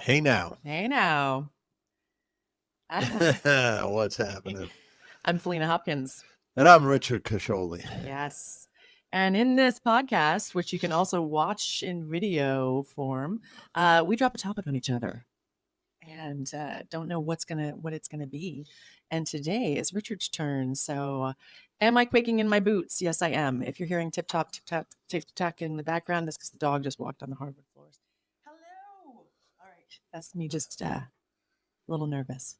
Hey now. Hey now. What's happening? I'm Faleena Hopkins. And I'm Richard Cascioli. Yes. And in this podcast, which you can also watch in video form, we drop a topic on each other and don't know what it's gonna be. And today is Richard's turn. So, am I quaking in my boots? Yes, I am. If you're hearing tip tap in the background, that's because the dog just walked on the hardwood floors. Hello. All right, that's me just a little nervous.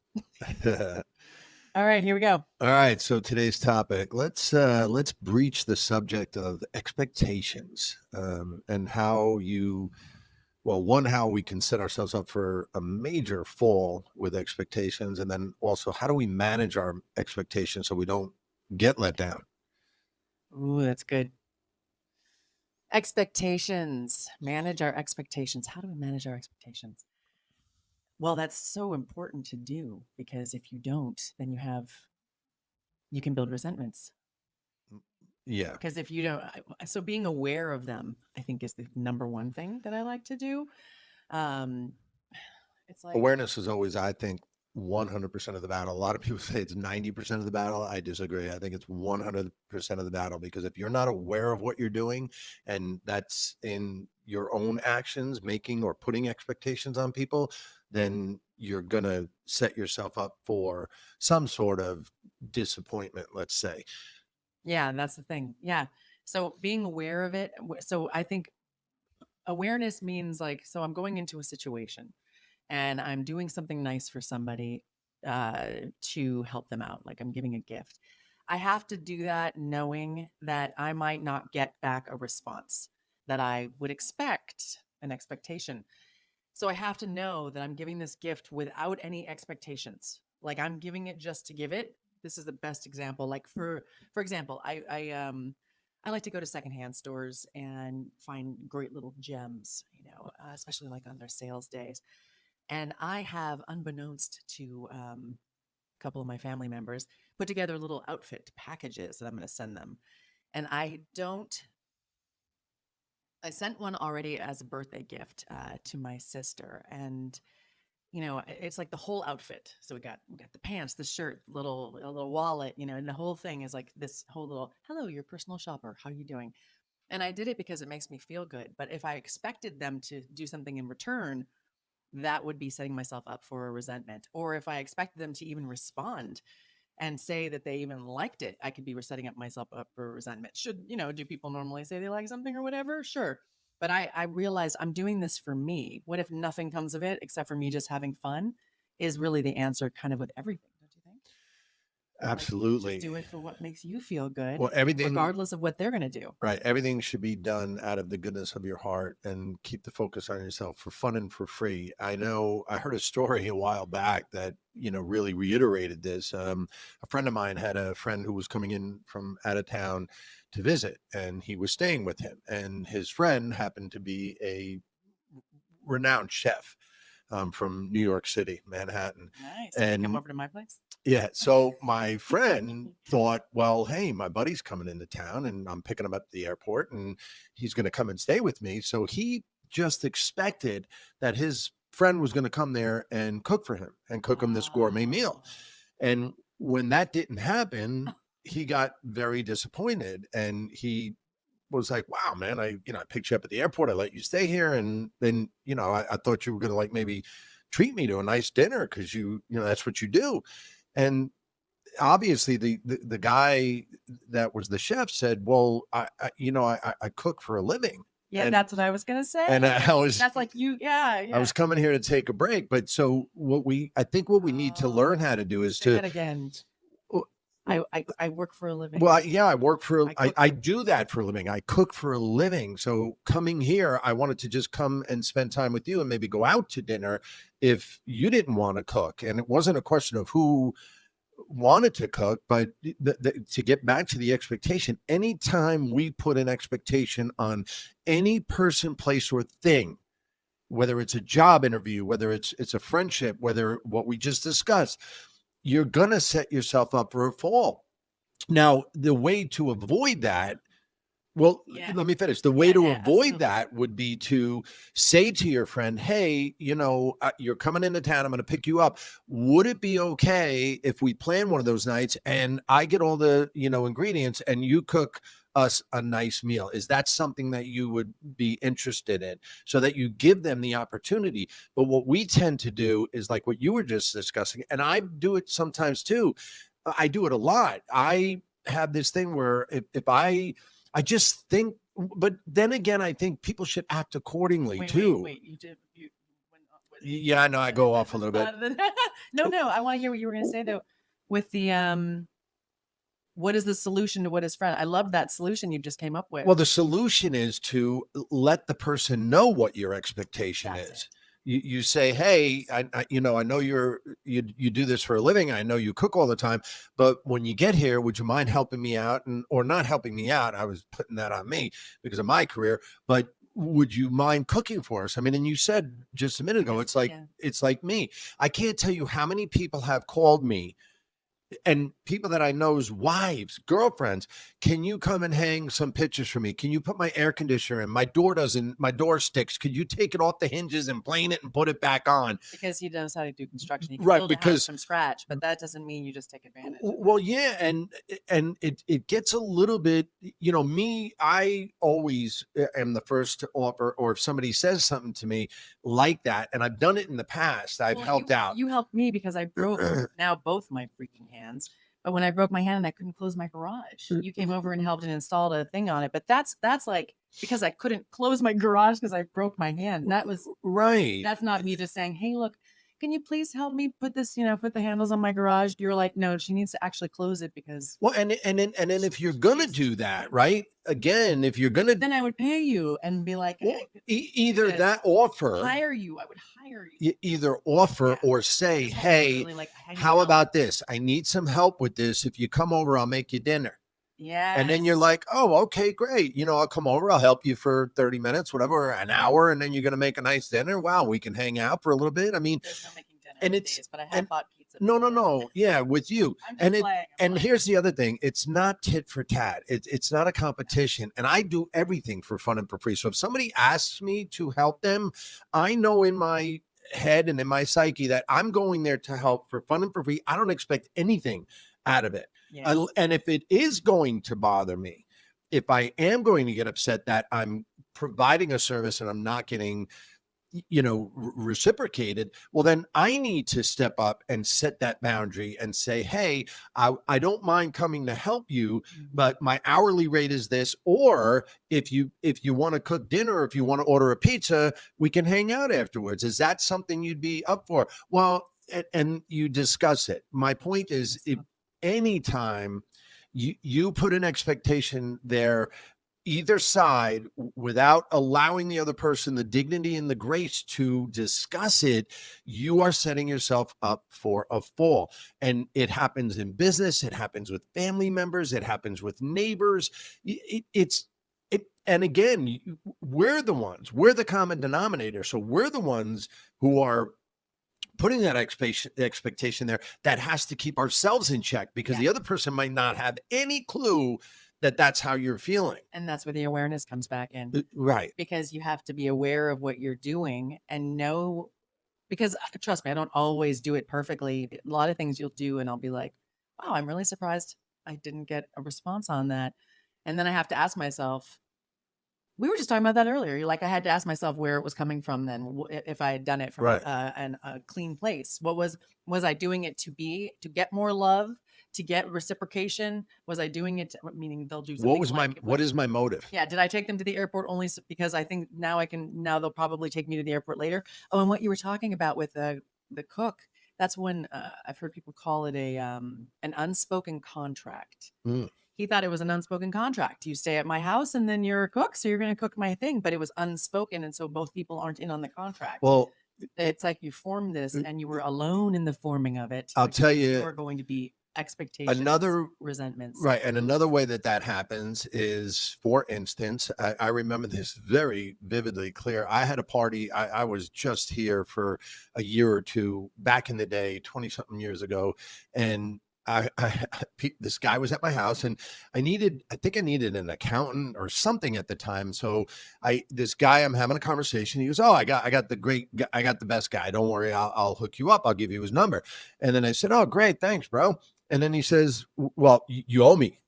All right, here we go. All right, so today's topic, let's breach the subject of expectations, and how how we can set ourselves up for a major fall with expectations, and then also how do we manage our expectations so we don't get let down? Ooh, that's good. Expectations. Manage our expectations. How do we manage our expectations? Well, that's so important to do because if you don't, then you can build resentments. Yeah. Because if you don't, so being aware of them, I think is the number one thing that I like to do. Um, it's like, Awareness is always, I think, 100% of the battle. A lot of people say it's 90% of the battle. I disagree. I think it's 100% of the battle, because if you're not aware of what you're doing, and that's in your own actions, making or putting expectations on people, then you're going to set yourself up for some sort of disappointment, let's say. yeah, that's the thing. Yeah. So being aware of it. So I think awareness means like, so I'm going into a situation and I'm doing something nice for somebody to help them out. Like I'm giving a gift. I have to do that knowing that I might not get back a response that I would expect, an expectation. So I have to know that I'm giving this gift without any expectations. Like I'm giving it just to give it. This is the best example. Like for example, I like to go to secondhand stores and find great little gems, especially like on their sales days. And I have, unbeknownst to a couple of my family members, put together little outfit packages that I'm going to send them. And I sent one already as a birthday gift to my sister. And it's like the whole outfit. So we got the pants, the shirt, a little wallet, and the whole thing is like this whole little hello, your personal shopper. How are you doing? And I did it because it makes me feel good. But if I expected them to do something in return, that would be setting myself up for a resentment. Or if I expected them to even respond and say that they even liked it, I could be setting up myself up for resentment. Do people normally say they like something or whatever? Sure. But I realize I'm doing this for me. What if nothing comes of it except for me just having fun is really the answer kind of with everything, don't you think? Like just Absolutely. do it for what makes you feel good, Well, everything regardless of what they're going to do. Right. Everything should be done out of the goodness of your heart, and keep the focus on yourself, for fun and for free. I know I heard a story a while back that, really reiterated this. A friend of mine had a friend who was coming in from out of town to visit, and he was staying with him. And his friend happened to be a renowned chef, from New York City, Manhattan. Nice. Can you come And over to my place? yeah. So my friend thought, well, hey, my buddy's coming into town and I'm picking him up at the airport and he's going to come and stay with me. So he just expected that his friend was going to come there and cook for him and cook him this gourmet meal. Oh. And when that didn't happen, he got very disappointed, and he was like, wow, man, I picked you up at the airport. I let you stay here. And then, I thought you were going to like maybe treat me to a nice dinner, because that's what you do. And obviously the guy that was the chef said, well, I cook for a living. Yeah, And that's what I was gonna say. and That's like you, yeah, I yeah. was coming here to take a break. But so I think what we need to learn how to do is Say to, that again. well, I work for a living. yeah, I work for, I cook I for do that for a living. I cook for a living. So coming here, I wanted to just come and spend time with you and maybe go out to dinner if you didn't want to cook. And it wasn't a question of who wanted to cook, but to get back to the expectation, anytime we put an expectation on any person, place, or thing, whether it's a job interview, whether it's a friendship, whether what we just discussed, you're gonna set yourself up for a fall. Now, the way to avoid that Well, Yeah. let me finish. The way Yeah, to yeah, avoid absolutely. that would be to say to your friend, "Hey, you're coming into town. I'm going to pick you up. Would it be okay if we plan one of those nights and I get all the, ingredients and you cook us a nice meal? Is that something that you would be interested in?" So that you give them the opportunity. But what we tend to do is like what you were just discussing, and I do it sometimes too. I do it a lot. I have this thing where if I just think, but then again, I think people should act accordingly too. Wait. You did you when what Yeah, I know I go off a little bit. no, no, I want to hear what you were going to say though with the what is the solution to what is friend? I love that solution you just came up with. Well, the solution is to let the person know what your expectation That's is. it. You say, "Hey, I know you do this for a living. I know you cook all the time, but when you get here, would you mind helping me out and or not helping me out? I was putting that on me because of my career, but would you mind cooking for us?" I mean, and you said just a minute ago, Because yeah. it's like me. I can't tell you how many people have called me and people that I know's wives, girlfriends, "Can you come and hang some pictures for me? Can you put my air conditioner in? My door sticks. Could you take it off the hinges and plane it and put it back on?" Because he knows how to do construction. He can Right, build a house because from scratch, but that doesn't mean you just take advantage of well, that. yeah, and it gets a little bit, me, I always am the first to offer, or if somebody says something to me like that, and I've done it in the past, I've Well, helped out. you helped me because I broke now both my freaking hands. But when I broke my hand and I couldn't close my garage, you came over and helped and installed a thing on it. But that's like because I couldn't close my garage because I broke my hand. Right. That's not me just saying, "Hey, look, can you please help me put this, put the handles on my garage?" You're like, "No, she needs to actually close it because Well, and then if you're gonna she's do that, right? Again, if you're gonna then I would pay you and be like, well, do either this. that offer, Hire you. I would hire you. either offer Yeah. or I say, just want to "Hey, literally like hang how out. about this? I need some help with this. If you come over, I'll make you dinner." And then you're Yes. like, "Oh, okay, great. I'll come over. I'll help you for 30 minutes, whatever, an hour, and then you're gonna make a nice dinner. Wow, we can hang out for a little bit." I mean, There's no making dinner and these it's days, but I have and bought pizza no, no, before. no. Yeah, with you. I'm And just it playing. I'm and playing. here's the other thing. It's not tit for tat. It's not a competition. And I do everything for fun and for free. So if somebody asks me to help them, I know in my head and in my psyche that I'm going there to help for fun and for free. I don't expect anything out of it. Yes. And if it is going to bother me, if I am going to get upset that I'm providing a service and I'm not getting reciprocated, well, then I need to step up and set that boundary and say, "Hey, I don't mind coming to help you, Mhm. but my hourly rate is this. Or if you want to cook dinner, or if you want to order a pizza, we can hang out afterwards. Is that something you'd be up for?" Well, and you discuss it. My point is, Yes. if anytime you put an expectation there, either side, without allowing the other person the dignity and the grace to discuss it, you are setting yourself up for a fall. And it happens in business, it happens with family members, it happens with neighbors. And again, we're the common denominator. So we're the ones who are putting that expectation there, that has to keep ourselves in check, because Yeah. the other person might not have any clue that that's how you're feeling. And that's where the awareness comes back in Right. because you have to be aware of what you're doing and know. Because trust me, I don't always do it perfectly. A lot of things you'll do, and I'll be like, wow, I'm really surprised I didn't get a response on that. And then I have to ask myself, we were just talking about that earlier. Like I had to ask myself where it was coming from. Then, if I had done it from Right. a clean place, was I doing it to get more love, to get reciprocation? Was I doing it? Meaning they'll do something like What is my motive? yeah. Did I take them to the airport only because I think now they'll probably take me to the airport later. Oh, and what you were talking about with the cook, that's when I've heard people call it an unspoken contract. Mm. He thought it was an unspoken contract. You stay at my house and then you're a cook, so you're going to cook my thing. But it was unspoken, and so both people aren't in on the contract. Well, It's like you formed this, uh, and you were alone in the forming of it. I'll But tell there you are going to be expectations, another resentments. right, and another way that happens is, for instance, I remember this very vividly clear. I had a party. I was just here for a year or two back in the day, 20 something years ago, and this guy was at my house, and I think I needed an accountant or something at the time. So this guy, I'm having a conversation. He goes, "Oh, I got I got the best guy. Don't worry, I'll hook you up. I'll give you his number." And then I said, "Oh, great, thanks, bro." And then he says, "Well, you owe me."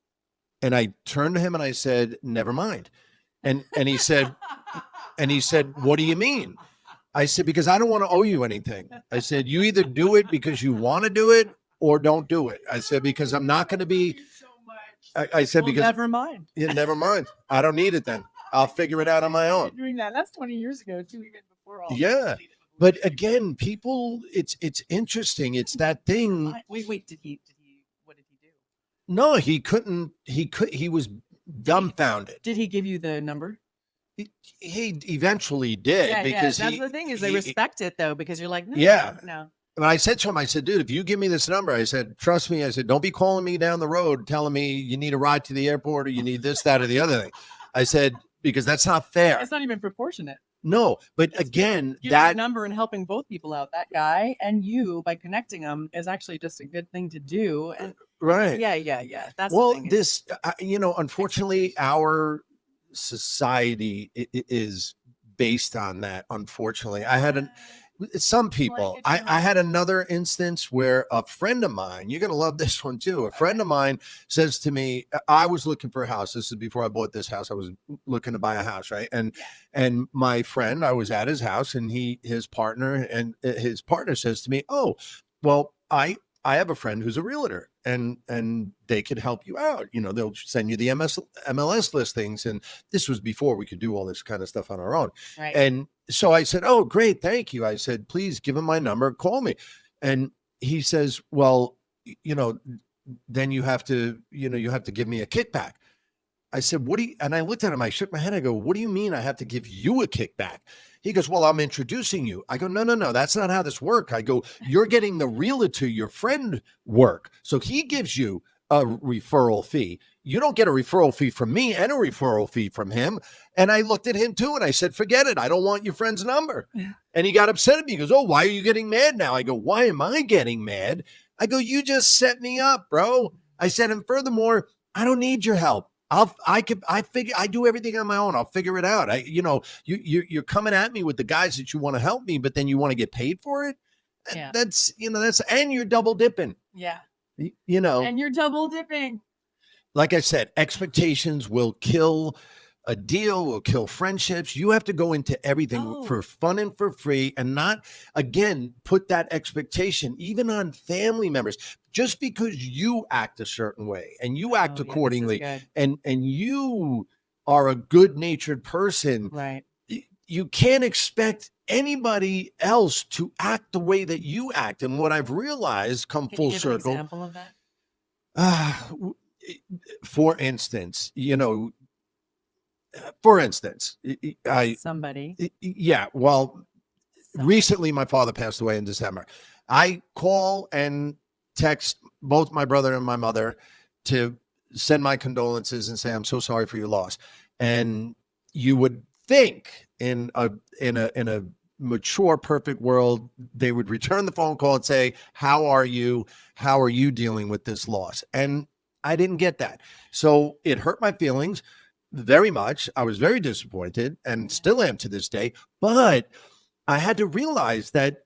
And I turned to him and I said, "Never mind." And he said, "What do you mean?" I said, "Because I don't want to owe you anything." I said, "You either do it because you want to do it or don't do it." I said, "Because I'm not going to be." I said, Well, "Because never mind. yeah, never mind. I don't need it then. I'll figure it out on my own." Doing that. That's 20 years ago, too, even before all. Yeah. But again, people, it's interesting. It's that thing. Wait, what did he do? No, he was dumbfounded. Did he give you the number? He eventually did, because that's the thing, is they respect it though, because you're like, no, Yeah. no. And I said to him, I said, "Dude, if you give me this number," I said, "trust me," I said, "don't be calling me down the road telling me you need a ride to the airport or you need this, that, or the other thing." I said, "Because that's not fair." It's not even proportionate. No, but It's again, Getting that a number and helping both people out, that guy and you, by connecting them, is actually just a good thing to do. And right. yeah. That's Well, the thing. this, unfortunately, our society is based on that. Unfortunately, I had some people. I had another instance where a friend of mine. You're gonna love this one too. A friend of mine says to me, I was looking for a house. This is before I bought this house. I was looking to buy a house, right? And my friend, I was at his house, and his partner says to me, "Oh, well, I have a friend who's a realtor, and they could help you out. They'll send you the MLS listings." And this was before we could do all this kind of stuff on our own. Right. And so I said, "Oh, great, thank you." I said, "Please give him my number, call me." And he says, "Well, then you have to, give me a kickback." I said, "What do you," and I looked at him, I shook my head. I go, "What do you mean I have to give you a kickback?" He goes, "Well, I'm introducing you." I go, No, that's not how this works." I go, "You're getting the realtor, your friend, work. So he gives you a referral fee. You don't get a referral fee from me and a referral fee from him." And I looked at him too, and I said, "Forget it. I don't want your friend's number." And he got upset at me. He goes, "Oh, why are you getting mad now?" I go, "Why am I getting mad?" I go, "You just set me up, bro." I said, "And furthermore, I don't need your help. I figure I do everything on my own. I'll figure it out. You're coming at me with the guys that you want to help me, but then you want to get paid for it. Yeah. And you're double dipping. Yeah. And you're double dipping. Like I said, expectations will kill a deal, will kill friendships. You have to go into everything for fun and for free, and not, again, put that expectation even on family members. Just because you act a certain way and you act accordingly, and you are a good-natured person, right? You can't expect anybody else to act the way that you act. And what I've realized, come full circle, an example of that? For instance, somebody. Yeah. Well, recently my father passed away in December. I call and text both my brother and my mother to send my condolences and say, "I'm so sorry for your loss." And you would think in a mature, perfect world, they would return the phone call and say, "How are you? How are you dealing with this loss?" And I didn't get that. So it hurt my feelings very much. I was very disappointed, and still am to this day. But I had to realize that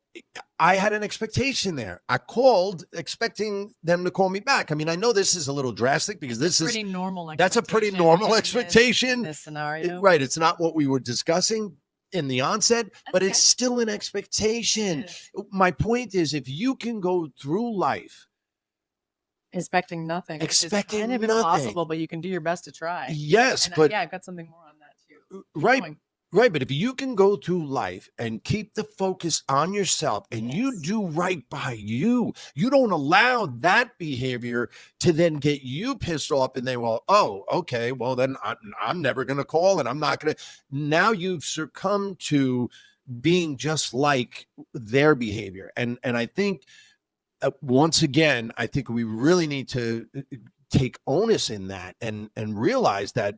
I had an expectation there. I called expecting them to call me back. I mean, I know this is a little drastic, because that's a pretty normal expectation in this scenario. Right. It's not what we were discussing in the onset, but it's still an expectation. My point is, if you can go through life expecting nothing, it's kind of impossible, but you can do your best to try. Yes, but I've got something more on that too. Right. But if you can go through life and keep the focus on yourself, and you do right by you, you don't allow that behavior to then get you pissed off, and they will, "Oh, okay, well then I'm never going to call, and I'm not going to." Now you've succumbed to being just like their behavior. And I think, once again, I think we really need to take onus in that, and realize that,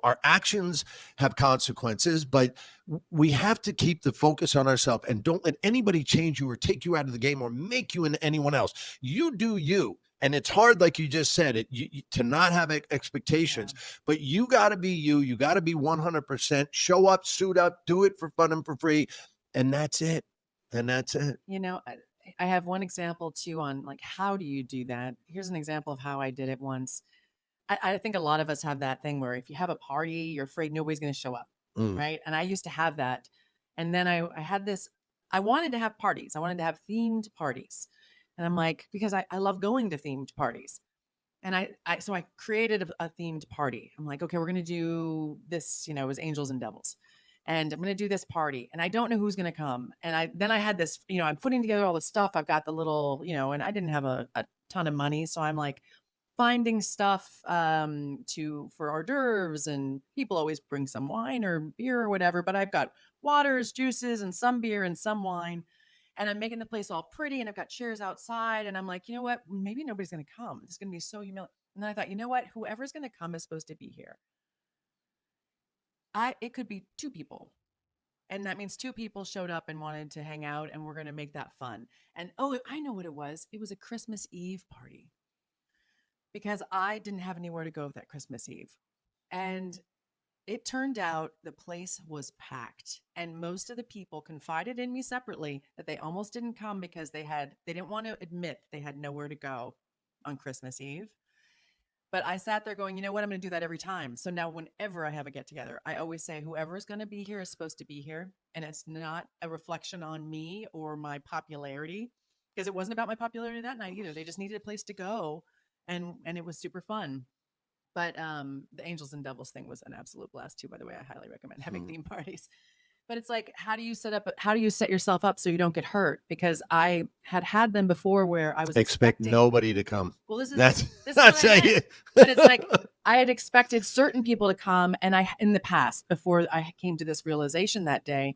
our actions have consequences, but we have to keep the focus on ourselves, and don't let anybody change you or take you out of the game or make you into anyone else. You do you. And it's hard, like you just said, to not have expectations, but you got to be you. You got to be 100%. Show up, suit up, do it for fun and for free, and that's it. And that's it. You know, I have one example too on like how do you do that? Here's an example of how I did it once. I think a lot of us have that thing where if you have a party, you're afraid nobody's going to show up, Mm. right? And I used to have that, and then I had this. I wanted to have parties. I wanted to have themed parties, and I'm like because I love going to themed parties. And so I created a themed party. I'm like, okay, we're gonna do this. You know, it was angels and devils, and I'm gonna do this party, and I don't know who's gonna come. And I had this, you know, I'm putting together all the stuff. I've got the little, you know, and I didn't have a ton of money, so I'm like finding stuff to for hors d'oeuvres, and people always bring some wine or beer or whatever. But I've got waters, juices, and some beer and some wine and I'm making the place all pretty and I've got chairs outside and I'm like, you know what? Maybe nobody's going to come. It's going to be so humiliating. And then I thought, you know what? Whoever's going to come is supposed to be here. It could be two people. And that means two people showed up and wanted to hang out and we're going to make that fun. And oh, I know what it was. It was a Christmas Eve party because I didn't have anywhere to go that Christmas Eve. And it turned out the place was packed, and most of the people confided in me separately that they almost didn't come because they didn't want to admit they had nowhere to go on Christmas Eve. But I sat there going, you know what? I'm going to do that every time. So now, whenever I have a get together, I always say, whoever is going to be here is supposed to be here. And it's not a reflection on me or my popularity because it wasn't about my popularity that night either. They just needed a place to go. And it was super fun. But the Angels and Devils thing was an absolute blast too. By the way, I highly recommend having theme parties. But it's like, how do you set yourself up so you don't get hurt? Because I had them before where I was expect nobody to come. Well, this that's is that's what I how meant. you. But it's like I had expected certain people to come, and in the past before I came to this realization that day,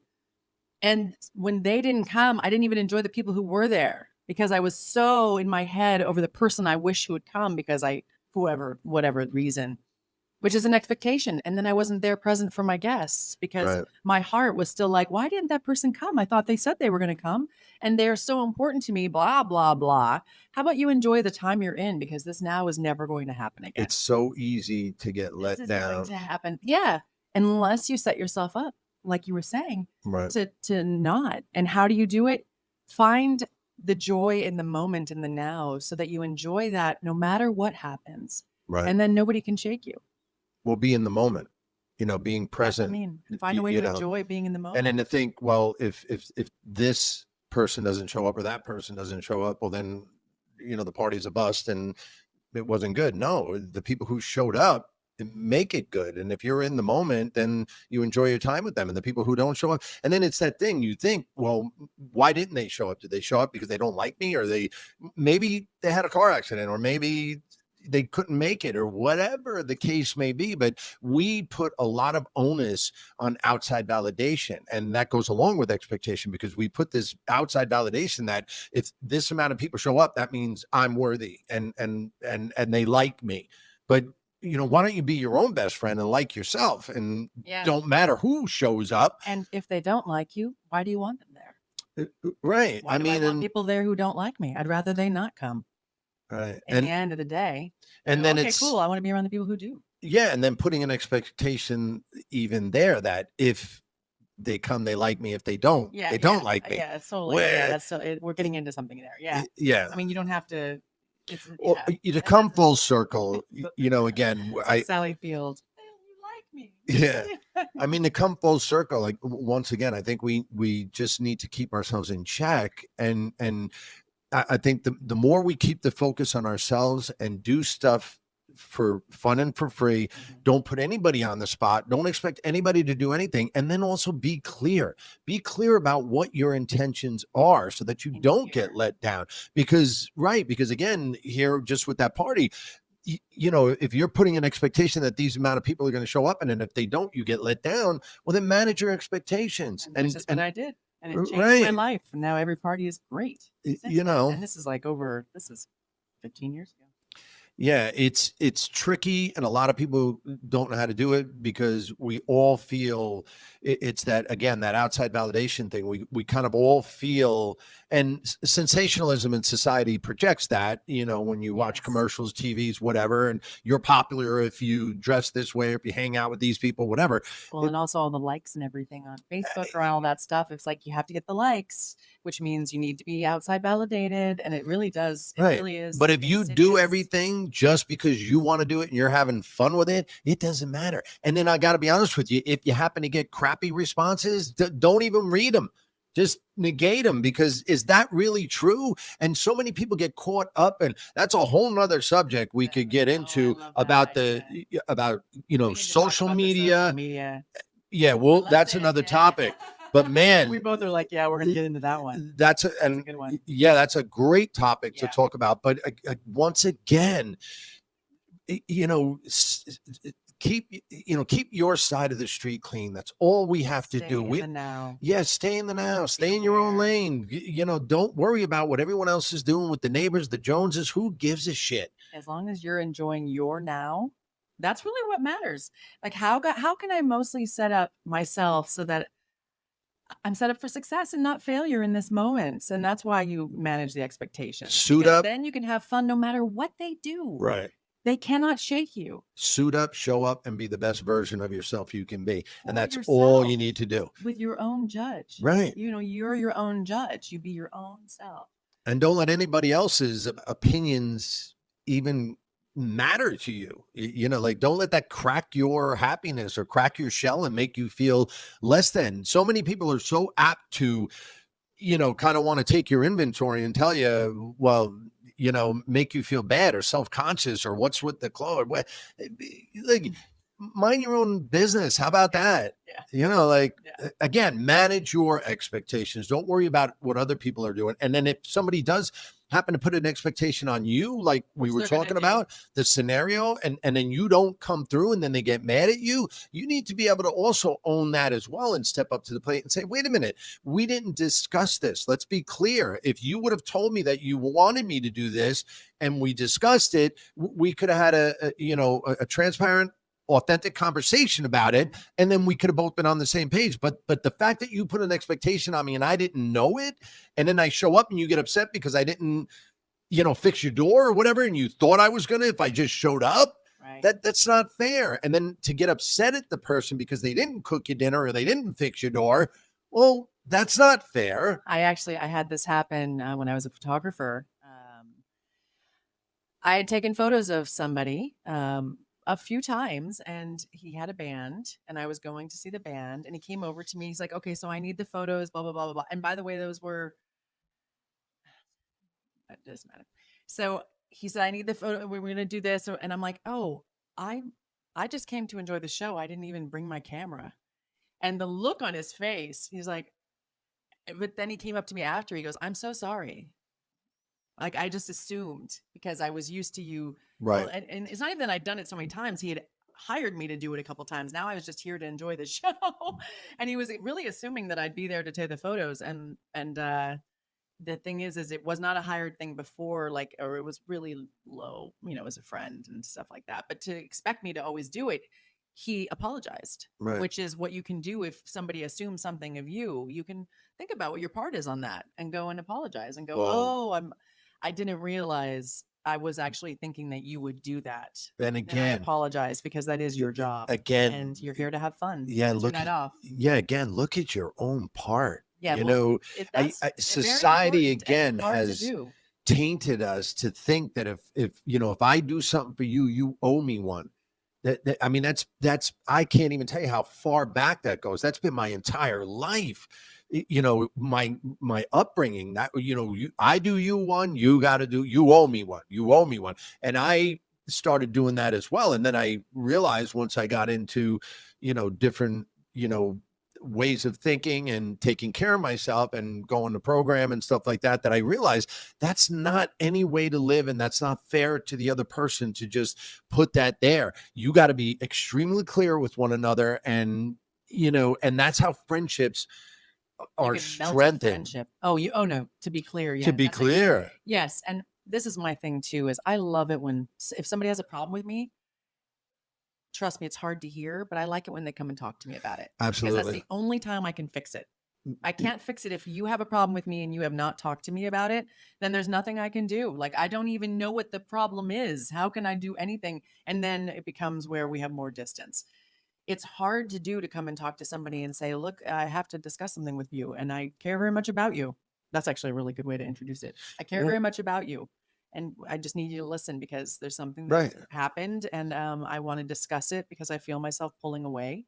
and when they didn't come, I didn't even enjoy the people who were there because I was so in my head over the person I wish who would come because whatever reason, which is an expectation. And then I wasn't there present for my guests because Right. my heart was still like, why didn't that person come? I thought they said they were going to come and they're so important to me, blah, blah, blah. How about you enjoy the time you're in? Because this now is never going to happen again. It's so easy to get let This is down. going to happen. Yeah. Unless you set yourself up, like you were saying, Right. to not. And how do you do it? Find the joy in the moment in the now so that you enjoy that no matter what happens. Right. And then nobody can shake you. Well, be in the moment, you know, being present. I mean, find a way to enjoy being in the moment. And then to think, well, if this person doesn't show up or that person doesn't show up, well, then, you know, the party's a bust and it wasn't good. No, the people who showed up make it good. And if you're in the moment, then you enjoy your time with them. And the people who don't show up, and then it's that thing you think, well, why didn't they show up? Did they show up because they don't like me, or maybe they had a car accident, or maybe they couldn't make it, or whatever the case may be. But we put a lot of onus on outside validation, and that goes along with expectation, because we put this outside validation that if this amount of people show up, that means I'm worthy and they like me. But you know, why don't you be your own best friend and like yourself, and don't matter who shows up. And if they don't like you, why do you want them there? Right. Why do I want people there who don't like me? I'd rather they not come. Right. At the end of the day. And then it's cool. I want to be around the people who do. Yeah. And then putting an expectation even there that if they come, they like me. If they don't, they don't like me. Yeah, totally. We're getting into something there. Yeah. Yeah. I mean, you don't have to. To come full circle, you know, again, Sally Field. You like me. Yeah. I mean, to come full circle, like once again, I think we just need to keep ourselves in check. And I think the more we keep the focus on ourselves and do stuff for fun and for free, don't put anybody on the spot, don't expect anybody to do anything, and then also be clear about what your intentions are so that you don't get let down. Because again, here, just with that party, you know, if you're putting an expectation that these amount of people are going to show up, and then if they don't, you get let down, well, then manage your expectations. And that's what I did. And it changed my life. And now every party is great. You know, and this is 15 years ago. Yeah, it's tricky, and a lot of people don't know how to do it because we all feel it's that, again, that outside validation thing. We kind of all feel And sensationalism in society projects that, when you watch Yes. commercials, TVs, whatever, and you're popular if you dress this way, if you hang out with these people, whatever. Well, and also all the likes and everything on Facebook or all that stuff. It's like you have to get the likes, which means you need to be outside validated. And it really does. It Right. really is But if you do insidious. everything just because you want to do it and you're having fun with it, it doesn't matter. And then I got to be honest with you, if you happen to get crappy responses, don't even read them. Just negate them, because is that really true? And so many people get caught up, and that's a whole nother subject we could get Oh, I into love about that. Yeah. about, We need to talk social about the social media. media. Yeah, I well, love that's it. another Yeah. topic. But We man, both are like, yeah, we're gonna get into that one. that's That's a and good one. yeah, that's a great topic to Yeah. talk about. But once again, keep your side of the street clean. That's all we have to Stay do. in the now. Yeah, stay in the now, Be stay in your own aware. lane. Don't worry about what everyone else is doing with the neighbors, the Joneses. Who gives a shit? As long as you're enjoying your now, that's really what matters. Like how can I mostly set up myself so that I'm set up for success and not failure in this moment? And that's why you manage the expectations. Suit Because up. then you can have fun no matter what they do. Right. They cannot shake you. Suit up, show up, and be the best version of yourself you can be. And For that's all you yourself. need to do. With your own judge. Right. You're your own judge. You be your own self. And don't let anybody else's opinions even matter to you. Like, don't let that crack your happiness or crack your shell and make you feel less than. So many people are so apt to, kind of want to take your inventory and tell you, well, make you feel bad or self-conscious, or what's with the clothes. Like, mind your own business. How about that? Yeah. Again, manage your expectations. Don't worry about what other people are doing. And then if somebody does happen to put an expectation on you, like we were talking about the scenario, and then you don't come through and then they get mad at you, you need to be able to also own that as well and step up to the plate and say, wait a minute, we didn't discuss this. Let's be clear. If you would have told me that you wanted me to do this and we discussed it, we could have had a transparent, authentic conversation about it, and then we could have both been on the same page. But the fact that you put an expectation on me and I didn't know it, and then I show up and you get upset because I didn't fix your door or whatever, and you thought I was gonna if I just showed up, Right. that's not fair. And then to get upset at the person because they didn't cook your dinner or they didn't fix your door, well, that's not fair. I had this happen when I was a photographer. I had taken photos of somebody a few times, and he had a band, and I was going to see the band, and he came over to me. He's like, okay, so I need the photos, blah, blah, blah, blah, blah. And by the way, those were, it doesn't matter. So he said, I need the photo. We're going to do this. And I'm like, oh, I just came to enjoy the show. I didn't even bring my camera. And the look on his face, he's like, but then he came up to me after. He goes, I'm so sorry. Like, I just assumed because I was used to you. Right. Well, and it's not even that I'd done it so many times. He had hired me to do it a couple times. Now I was just here to enjoy the show. And he was really assuming that I'd be there to take the photos. And the thing is it was not a hired thing before, like, or it was really low, as a friend and stuff like that. But to expect me to always do it, he apologized, Right. which is what you can do if somebody assumes something of you. You can think about what your part is on that and go and apologize and go, Well, I didn't realize I was actually thinking that you would do that. And I again, apologize because that is your job. again, And you're here to have fun. yeah, It's your night off. again, look at your own part. Yeah, Society again hard to has do. tainted us to think that if I do something for you, you owe me one. I mean, that's I can't even tell you how far back that goes. That's been my entire life. My upbringing, that I do you one, you owe me one, and I started doing that as well. And then I realized once I got into different ways of thinking and taking care of myself and going to program and stuff like that, that I realized that's not any way to live, and that's not fair to the other person to just put that there. You got to be extremely clear with one another, and and that's how friendships are strengthened. Oh no, to be clear, yeah. To be clear. Yes, and this is my thing too, is I love it when if somebody has a problem with me, trust me, it's hard to hear, but I like it when they come and talk to me about it. Absolutely. Because that's the only time I can fix it. I can't fix it. If you have a problem with me and you have not talked to me about it, then there's nothing I can do. Like, I don't even know what the problem is. How can I do anything? And then it becomes where we have more distance. It's hard to do, to come and talk to somebody and say, look, I have to discuss something with you and I care very much about you. That's actually a really good way to introduce it. I care Well, very much about you. And I just need you to listen because there's something right. that's happened, and I want to discuss it because I feel myself pulling away.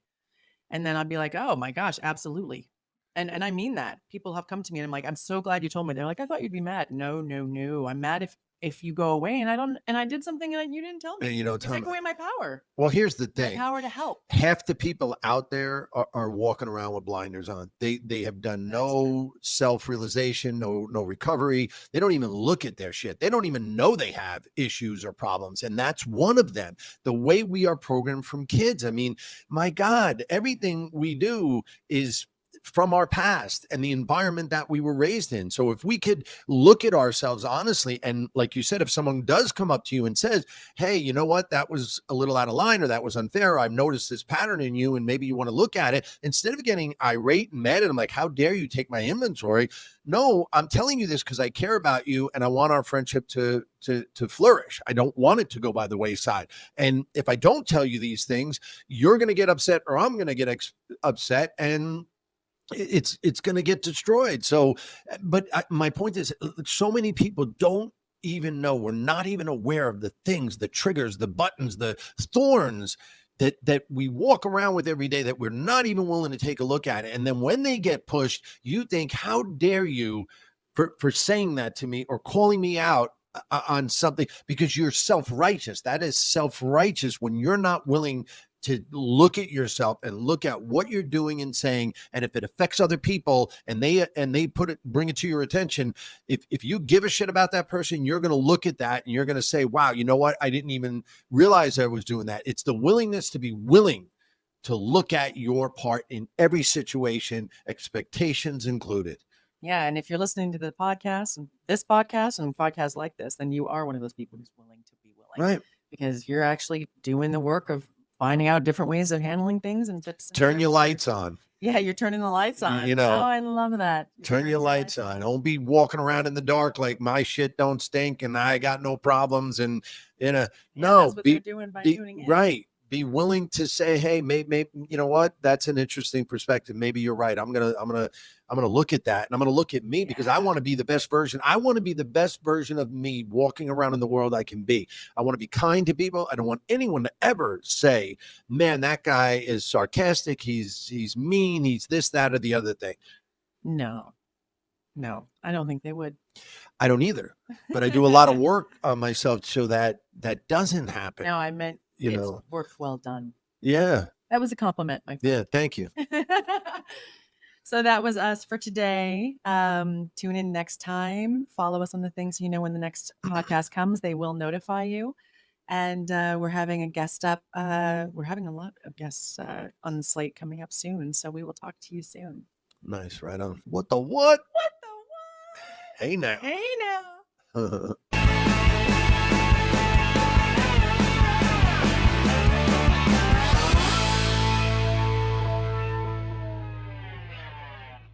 And then I'd be like, "Oh my gosh, absolutely." And I mean that. People have come to me and I'm like, "I'm so glad you told me." They're like, "I thought you'd be mad." No, no, no. I'm mad if you go away and I did something that you didn't tell And me. you know, You take Tom, away my power. well, here's the My thing. power to help. Half the people out there are walking around with blinders on. They have done That's true. no self-realization, no recovery. They don't even look at their shit. They don't even know they have issues or problems. And that's one of them. The way we are programmed from kids. I mean, my God, everything we do is from our past and the environment that we were raised in. So if we could look at ourselves honestly, and like you said, if someone does come up to you and says, hey, you know what, that was a little out of line, or that was unfair, I've noticed this pattern in you and maybe you want to look at it, instead of getting irate and mad at them like, how dare you take my inventory? No, I'm telling you this because I care about you and I want our friendship to flourish. I don't want it to go by the wayside. And if I don't tell you these things, you're going to get upset or I'm going to get upset, and it's going to get destroyed. So, but my point is, so many people don't even know. We're not even aware of the things, the triggers, the buttons, the thorns that we walk around with every day that we're not even willing to take a look at it. And then when they get pushed, you think, how dare you for saying that to me or calling me out on something, because you're self-righteous. That is self-righteous when you're not willing to look at yourself and look at what you're doing and saying, and if it affects other people and they bring it to your attention, if you give a shit about that person, you're going to look at that and you're going to say, wow, you know what, I didn't even realize I was doing that. It's the willingness to be willing to look at your part in every situation, expectations included. Yeah, and if you're listening to the podcast and podcasts like this, then you are one of those people who's willing to be willing, Right. because you're actually doing the work of finding out different ways of handling things and fixing Turn your things. lights on. Yeah, you're turning the lights on. You Oh, know, I love that. You're turn turning your the lights on. Don't be walking around in the dark like my shit don't stink and I got no problems. And Yeah, no, that's what they're doing by be tuning in. right. Be willing to say, hey, maybe you know what? That's an interesting perspective. Maybe you're right. I'm gonna look at that, and I'm gonna look at me because I want to be the best version. I want to be the best version of me walking around in the world I can be. I want to be kind to people. I don't want anyone to ever say, man, that guy is sarcastic. He's mean. He's this, that, or the other thing. No, I don't think they would. I don't either, but I do a lot of work on myself so that doesn't happen. No, I meant it's work well done. Yeah. That was a compliment, my friend. Yeah. Thank you. So that was us for today. Tune in next time. Follow us on the things, when the next podcast comes, they will notify you. And we're having a guest up. We're having a lot of guests on the slate coming up soon. So we will talk to you soon. Nice. Right on. What the what? What the what? Hey now. Hey now.